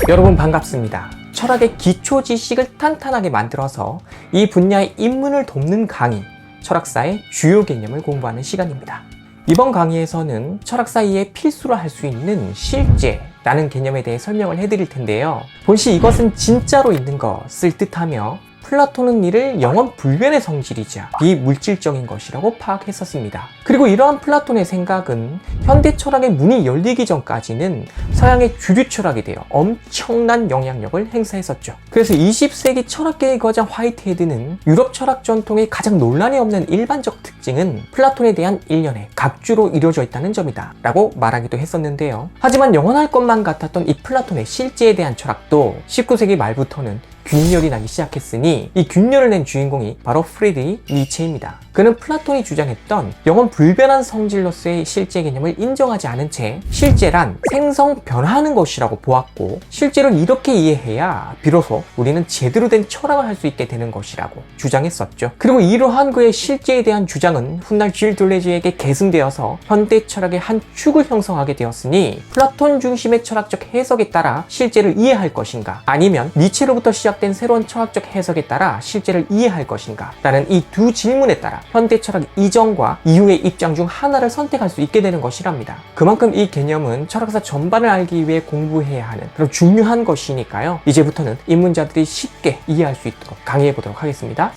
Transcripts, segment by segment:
여러분 반갑습니다. 철학의 기초 지식을 탄탄하게 만들어서 이 분야의 입문을 돕는 강의, 철학사의 주요 개념을 공부하는 시간입니다. 이번 강의에서는 철학사이에 필수로 할 수 있는 실제라는 개념에 대해 설명을 해드릴 텐데요. 본시 이것은 진짜로 있는 것을 뜻하며 플라톤은 이를 영원 불변의 성질이자 비물질적인 것이라고 파악했었습니다. 그리고 이러한 플라톤의 생각은 현대 철학의 문이 열리기 전까지는 서양의 주류 철학에 대해 엄청난 영향력을 행사했었죠. 그래서 20세기 철학계의 거장 화이트헤드는 유럽 철학 전통의 가장 논란이 없는 일반적 특징은 플라톤에 대한 일련의 각주로 이루어져 있다는 점이다 라고 말하기도 했었는데요. 하지만 영원할 것만 같았던 이 플라톤의 실제에 대한 철학도 19세기 말부터는 균열이 나기 시작했으니 이 균열을 낸 주인공이 바로 프리드리히 니체입니다. 그는 플라톤이 주장했던 영원 불변한 성질로서의 실제 개념을 인정하지 않은 채 실제란 생성 변화하는 것이라고 보았고, 실제를 이렇게 이해해야 비로소 우리는 제대로 된 철학을 할 수 있게 되는 것이라고 주장했었죠. 그리고 이러한 그의 실제에 대한 주장은 훗날 질 둘레즈에게 계승되어서 현대 철학의 한 축을 형성하게 되었으니 플라톤 중심의 철학적 해석에 따라 실제를 이해할 것인가, 아니면 니체로부터 시작된 새로운 철학적 해석에 따라 실제를 이해할 것인가 라는 이 두 질문에 따라 현대 철학 이전과 이후의 입장 중 하나를 선택할 수 있게 되는 것이랍니다. 그만큼 이 개념은 철학사 전반을 알기 위해 공부해야 하는 그런 중요한 것이니까요. 이제부터는 입문자들이 쉽게 이해할 수 있도록 강의해 보도록 하겠습니다.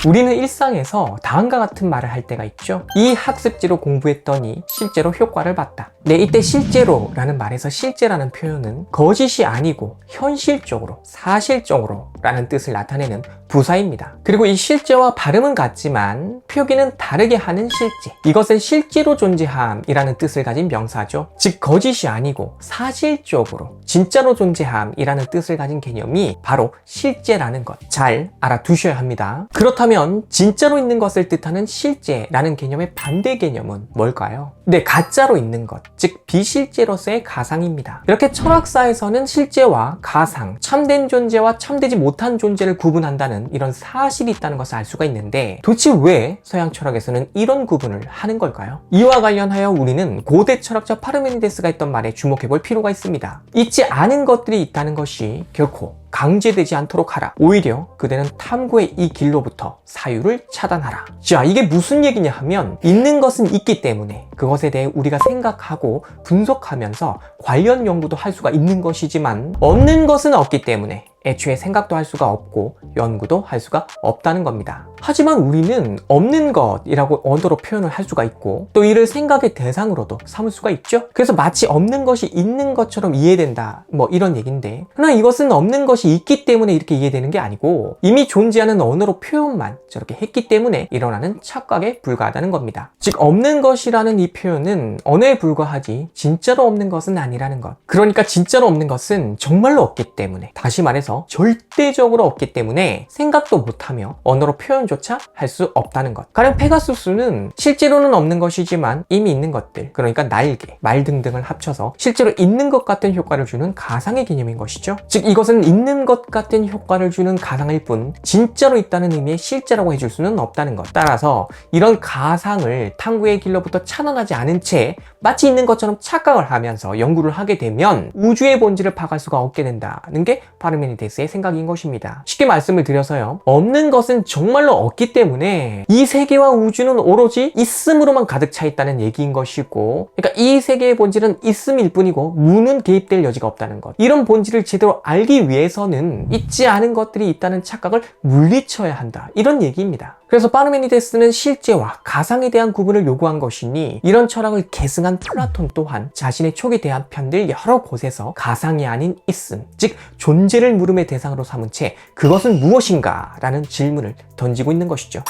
우리는 일상에서 다음과 같은 말을 할 때가 있죠. 이 학습지로 공부했더니 실제로 효과를 봤다. 네, 이때 실제로 라는 말에서 실제라는 표현은 거짓이 아니고 현실적으로, 사실적으로 라는 뜻을 나타내는 부사입니다. 그리고 이 실제와 발음은 같지만 표기는 다르게 하는 실제, 이것은 실제로 존재함이라는 뜻을 가진 명사죠. 즉 거짓이 아니고 사실적으로, 진짜로 존재함이라는 뜻을 가진 개념이 바로 실제라는 것, 잘 알아두셔야 합니다. 그렇다면 진짜로 있는 것을 뜻하는 실제라는 개념의 반대 개념은 뭘까요? 네, 가짜로 있는 것, 즉 비실제로서의 가상입니다. 이렇게 철학사에서는 실제와 가상, 참된 존재와 참되지 못한 존재를 구분한다는 이런 사실이 있다는 것을 알 수가 있는데, 도대체 왜 서양 철학에서는 이런 구분을 하는 걸까요? 이와 관련하여 우리는 고대 철학자 파르메니데스가 했던 말에 주목해 볼 필요가 있습니다. 있지 않은 것들이 있다는 것이 결코 강제되지 않도록 하라. 오히려 그대는 탐구의 이 길로부터 사유를 차단하라. 자, 이게 무슨 얘기냐 하면, 있는 것은 있기 때문에 그것에 대해 우리가 생각하고 분석하면서 관련 연구도 할 수가 있는 것이지만, 없는 것은 없기 때문에 애초에 생각도 할 수가 없고 연구도 할 수가 없다는 겁니다. 하지만 우리는 없는 것이라고 언어로 표현을 할 수가 있고, 또 이를 생각의 대상으로도 삼을 수가 있죠. 그래서 마치 없는 것이 있는 것처럼 이해된다, 뭐 이런 얘기인데, 그러나 이것은 없는 것이 있기 때문에 이렇게 이해되는 게 아니고, 이미 존재하는 언어로 표현만 저렇게 했기 때문에 일어나는 착각에 불과하다는 겁니다. 즉 없는 것이라는 이 표현은 언어에 불과하지 진짜로 없는 것은 아니라는 것. 그러니까 진짜로 없는 것은 정말로 없기 때문에, 다시 말해서 절대적으로 없기 때문에 생각도 못하며 언어로 표현조차 할 수 없다는 것. 가령 페가수스는 실제로는 없는 것이지만 이미 있는 것들, 그러니까 날개, 말 등등을 합쳐서 실제로 있는 것 같은 효과를 주는 가상의 개념인 것이죠. 즉 이것은 있는 것 같은 효과를 주는 가상일 뿐 진짜로 있다는 의미의 실제라고 해줄 수는 없다는 것. 따라서 이런 가상을 탐구의 길로부터 차단하지 않은 채 마치 있는 것처럼 착각을 하면서 연구를 하게 되면 우주의 본질을 파악할 수가 없게 된다는 게 파르메니데스의 생각인 것입니다. 쉽게 말씀을 드려서요, 없는 것은 정말로 없기 때문에 이 세계와 우주는 오로지 있음으로만 가득 차 있다는 얘기인 것이고, 그러니까 이 세계의 본질은 있음일 뿐이고 무는 개입될 여지가 없다는 것. 이런 본질을 제대로 알기 위해서는 있지 않은 것들이 있다는 착각을 물리쳐야 한다, 이런 얘기입니다. 그래서 파르메니데스는 실제와 가상에 대한 구분을 요구한 것이니, 이런 철학을 계승한 플라톤 또한 자신의 초기 대안편들 여러 곳에서 가상이 아닌 있음, 즉 존재를 물음의 대상으로 삼은 채 그것은 무엇인가 라는 질문을 던지고 있는 것이죠.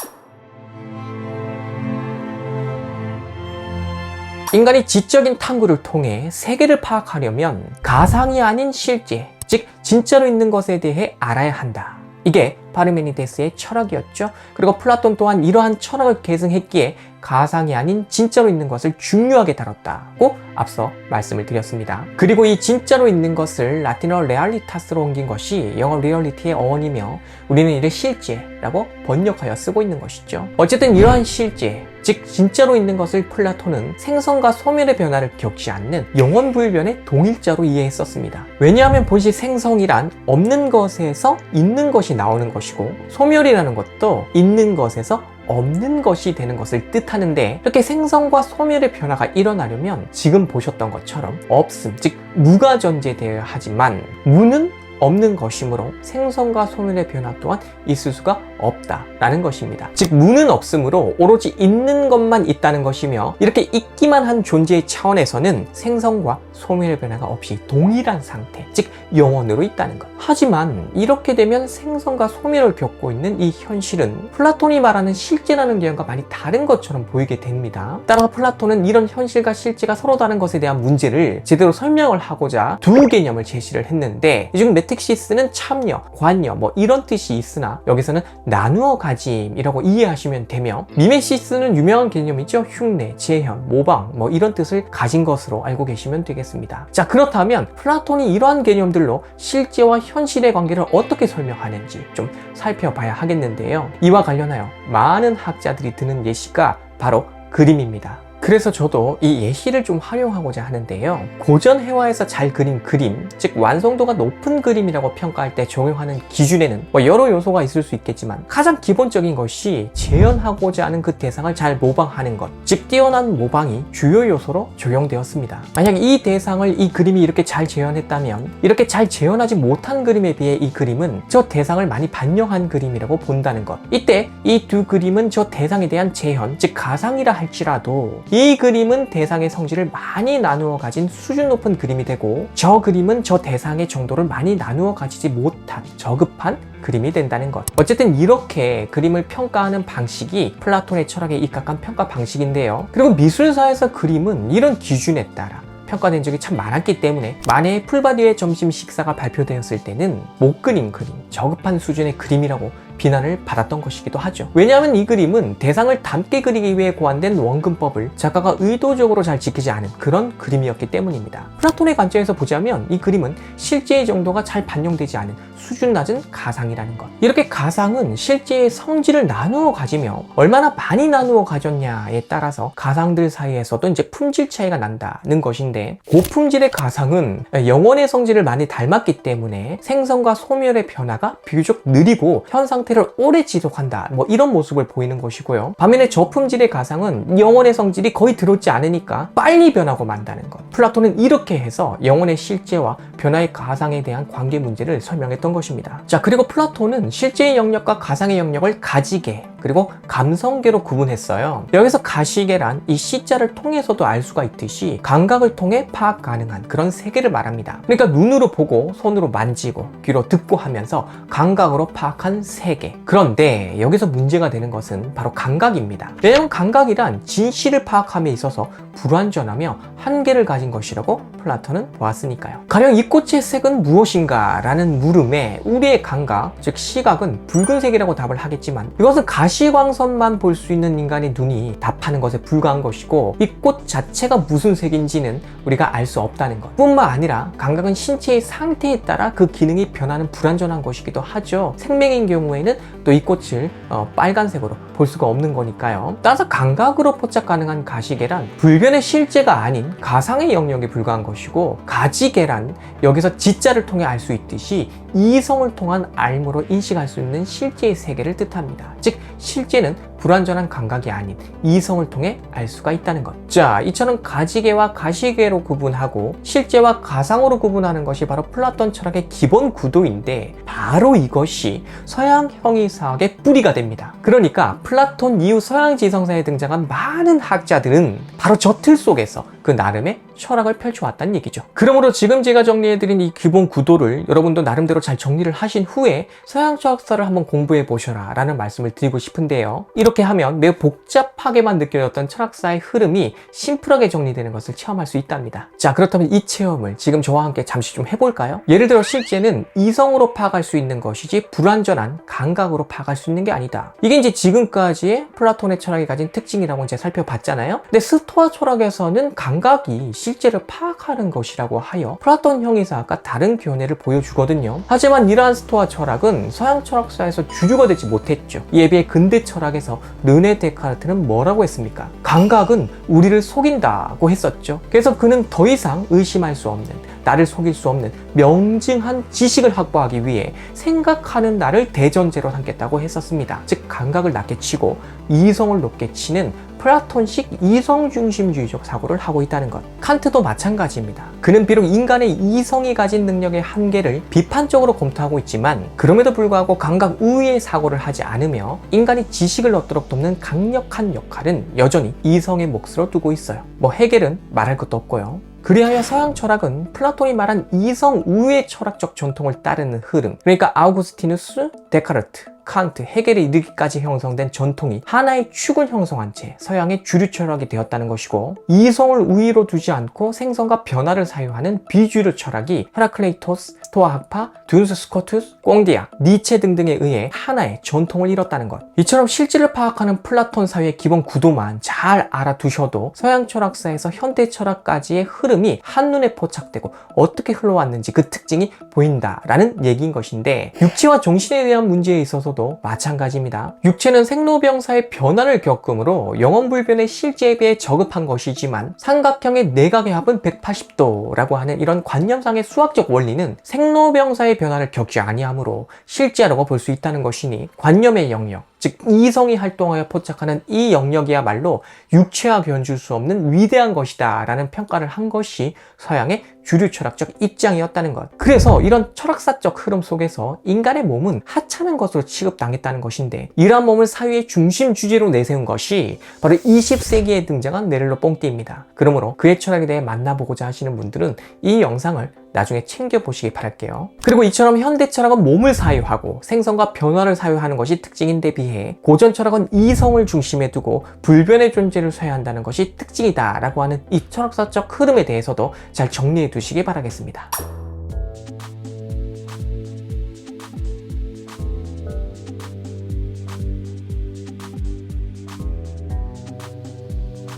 인간이 지적인 탐구를 통해 세계를 파악하려면 가상이 아닌 실제, 즉 진짜로 있는 것에 대해 알아야 한다. 이게 파르메니데스의 철학이었죠. 그리고 플라톤 또한 이러한 철학을 계승했기에 가상이 아닌 진짜로 있는 것을 중요하게 다뤘다고 앞서 말씀을 드렸습니다. 그리고 이 진짜로 있는 것을 라틴어 레알리타스로 옮긴 것이 영어 리얼리티의 어원이며 우리는 이를 실제라고 번역하여 쓰고 있는 것이죠. 어쨌든 이러한 실제, 즉 진짜로 있는 것을 플라톤은 생성과 소멸의 변화를 겪지 않는 영원불변의 동일자로 이해했었습니다. 왜냐하면 본시 생성이란 없는 것에서 있는 것이 나오는 것이고 소멸이라는 것도 있는 것에서 없는 것이 되는 것을 뜻하는데, 이렇게 생성과 소멸의 변화가 일어나려면 지금 보셨던 것처럼 없음, 즉 무가 존재되어야 하지만 무는 없는 것이므로 생성과 소멸의 변화 또한 있을 수가 없다라는 것입니다. 즉 무는 없으므로 오로지 있는 것만 있다는 것이며, 이렇게 있기만 한 존재의 차원에서는 생성과 소멸의 변화가 없이 동일한 상태, 즉 영원으로 있다는 것. 하지만 이렇게 되면 생성과 소멸을 겪고 있는 이 현실은 플라톤이 말하는 실제라는 개념과 많이 다른 것처럼 보이게 됩니다. 따라서 플라톤은 이런 현실과 실제가 서로 다른 것에 대한 문제를 제대로 설명을 하고자 두 개념을 제시를 했는데, 이 중 메틱시스는 참여, 관여 뭐 이런 뜻이 있으나 여기서는 나누어 가짐이라고 이해하시면 되며, 미메시스는 유명한 개념이죠. 흉내, 재현, 모방 뭐 이런 뜻을 가진 것으로 알고 계시면 되겠습니다. 자, 그렇다면 플라톤이 이러한 개념들로 실제와 현실의 관계를 어떻게 설명하는지 좀 살펴봐야 하겠는데요. 이와 관련하여 많은 학자들이 드는 예시가 바로 그림입니다. 그래서 저도 이 예시를 좀 활용하고자 하는데요. 고전 회화에서 잘 그린 그림, 즉 완성도가 높은 그림이라고 평가할 때 적용하는 기준에는 뭐 여러 요소가 있을 수 있겠지만 가장 기본적인 것이 재현하고자 하는 그 대상을 잘 모방하는 것, 즉 뛰어난 모방이 주요 요소로 적용되었습니다. 만약 이 대상을 이 그림이 이렇게 잘 재현했다면 이렇게 잘 재현하지 못한 그림에 비해 이 그림은 저 대상을 많이 반영한 그림이라고 본다는 것. 이때 이 두 그림은 저 대상에 대한 재현, 즉 가상이라 할지라도 이 그림은 대상의 성질을 많이 나누어 가진 수준 높은 그림이 되고, 저 그림은 저 대상의 정도를 많이 나누어 가지지 못한 저급한 그림이 된다는 것. 어쨌든 이렇게 그림을 평가하는 방식이 플라톤의 철학에 입각한 평가 방식인데요. 그리고 미술사에서 그림은 이런 기준에 따라 평가된 적이 참 많았기 때문에 만약에 풀바디의 점심 식사가 발표되었을 때는 못 그린 그림, 저급한 수준의 그림이라고 비난을 받았던 것이기도 하죠. 왜냐하면 이 그림은 대상을 닮게 그리기 위해 고안된 원근법을 작가가 의도적으로 잘 지키지 않은 그런 그림이었기 때문입니다. 플라톤의 관점에서 보자면 이 그림은 실제의 정도가 잘 반영되지 않은 수준 낮은 가상이라는 것. 이렇게 가상은 실제의 성질을 나누어 가지며 얼마나 많이 나누어 가졌냐에 따라서 가상들 사이에서도 이제 품질 차이가 난다는 것인데, 고품질의 가상은 영원의 성질을 많이 닮았기 때문에 생성과 소멸의 변화가 비교적 느리고 현 상태를 오래 지속한다, 뭐 이런 모습을 보이는 것이고요. 반면에 저품질의 가상은 영원의 성질이 거의 들어오지 않으니까 빨리 변하고 만다는 것. 플라톤은 이렇게 해서 영원의 실제와 변화의 가상에 대한 관계 문제를 설명했던 것입니다. 자, 그리고 플라톤은 실제의 영역과 가상의 영역을 가지계 그리고 감성계로 구분했어요. 여기서 가시계란 이 시자를 통해서도 알 수가 있듯이 감각을 통해 파악 가능한 그런 세계를 말합니다. 그러니까 눈으로 보고 손으로 만지고 귀로 듣고 하면서 감각으로 파악한 세계. 그런데 여기서 문제가 되는 것은 바로 감각입니다. 왜냐하면 감각이란 진실을 파악함에 있어서 불완전하며 한계를 가진 것이라고 플라톤은 보았으니까요. 가령 이 꽃의 색은 무엇인가 라는 물음에 우리의 감각, 즉 시각은 붉은색이라고 답을 하겠지만, 이것은 가시광선만 볼 수 있는 인간의 눈이 답하는 것에 불과한 것이고, 이 꽃 자체가 무슨 색인지는 우리가 알 수 없다는 것. 뿐만 아니라 감각은 신체의 상태에 따라 그 기능이 변하는 불완전한 것이기도 하죠. 생명인 경우에는 또 이 꽃을 빨간색으로 볼 수가 없는 거니까요. 따라서 감각으로 포착 가능한 가시계란 불변의 실제가 아닌 가상의 영역에 불과한 것이고, 가지계란 여기서 지자를 통해 알 수 있듯이 이성을 통한 알므로 인식할 수 있는 실제의 세계를 뜻합니다. 즉 실제는 불완전한 감각이 아닌 이성을 통해 알 수가 있다는 것. 자, 이처럼 가지계와 가시계로 구분하고 실제와 가상으로 구분하는 것이 바로 플라톤 철학의 기본 구도인데, 바로 이것이 서양 형이사학의 뿌리가 됩니다. 그러니까 플라톤 이후 서양 지성사에 등장한 많은 학자들은 바로 저 틀 속에서 그 나름의 철학을 펼쳐왔다는 얘기죠. 그러므로 지금 제가 정리해드린 이 기본 구도를 여러분도 나름대로 잘 정리를 하신 후에 서양 철학사를 한번 공부해 보셔라 라는 말씀을 드리고 싶은데요. 이렇게 이렇게 하면 매우 복잡하게만 느껴졌던 철학사의 흐름이 심플하게 정리되는 것을 체험할 수 있답니다. 자, 그렇다면 이 체험을 지금 저와 함께 잠시 좀 해볼까요? 예를 들어 실제는 이성으로 파악할 수 있는 것이지 불완전한 감각으로 파악할 수 있는 게 아니다. 이게 이제 지금까지의 플라톤의 철학이 가진 특징이라고 이제 살펴봤잖아요. 근데 스토아 철학에서는 감각이 실제를 파악하는 것이라고 하여 플라톤 형이사가 다른 견해를 보여주거든요. 하지만 이러한 스토아 철학은 서양 철학사에서 주류가 되지 못했죠. 이에 비해 근대 철학에서 르네 데카르트는 뭐라고 했습니까? 감각은 우리를 속인다고 했었죠. 그래서 그는 더 이상 의심할 수 없는, 나를 속일 수 없는 명징한 지식을 확보하기 위해 생각하는 나를 대전제로 삼겠다고 했었습니다. 즉 감각을 낮게 치고 이성을 높게 치는 플라톤식 이성중심주의적 사고를 하고 있다는 것. 칸트도 마찬가지입니다. 그는 비록 인간의 이성이 가진 능력의 한계를 비판적으로 검토하고 있지만 그럼에도 불구하고 감각 우위의 사고를 하지 않으며 인간이 지식을 얻도록 돕는 강력한 역할은 여전히 이성의 몫으로 두고 있어요. 헤겔은 말할 것도 없고요. 그리하여 서양 철학은 플라톤이 말한 이성 우의 철학적 전통을 따르는 흐름, 그러니까 아우구스티누스, 데카르트, 칸트, 헤겔에 이르기까지 형성된 전통이 하나의 축을 형성한 채 서양의 주류 철학이 되었다는 것이고, 이성을 우위로 두지 않고 생성과 변화를 사유하는 비주류 철학이 헤라클레이토스, 스토아 학파, 둔스 스코투스, 꽁디악, 니체 등등에 의해 하나의 전통을 이뤘다는 것. 이처럼 실질을 파악하는 플라톤 사회의 기본 구도만 잘 알아두셔도 서양 철학사에서 현대 철학까지의 흐름이 한눈에 포착되고 어떻게 흘러왔는지 그 특징이 보인다라는 얘기인 것인데, 육체와 정신에 대한 문제에 있어서도 마찬가지입니다. 육체는 생로병사의 변화를 겪음으로 영원불변의 실제에 비해 저급한 것이지만 삼각형의 내각의 합은 180도라고 하는 이런 관념상의 수학적 원리는 생로병사의 변화를 겪지 아니하므로 실제라고 볼 수 있다는 것이니, 관념의 영역, 즉 이성이 활동하여 포착하는 이 영역이야말로 육체와 견줄 수 없는 위대한 것이다 라는 평가를 한 것이 서양의 주류 철학적 입장이었다는 것. 그래서 이런 철학사적 흐름 속에서 인간의 몸은 하찮은 것으로 취급당했다는 것인데, 이러한 몸을 사회의 중심 주제로 내세운 것이 바로 20세기에 등장한 메를로 뽕띠입니다. 그러므로 그의 철학에 대해 만나보고자 하시는 분들은 이 영상을 나중에 챙겨보시기 바랄게요. 그리고 이처럼 현대 철학은 몸을 사유하고 생성과 변화를 사유하는 것이 특징인데 비해 고전 철학은 이성을 중심에 두고 불변의 존재를 사유한다는 것이 특징이다 라고 하는 이 철학사적 흐름에 대해서도 잘 정리해 두시기 바라겠습니다.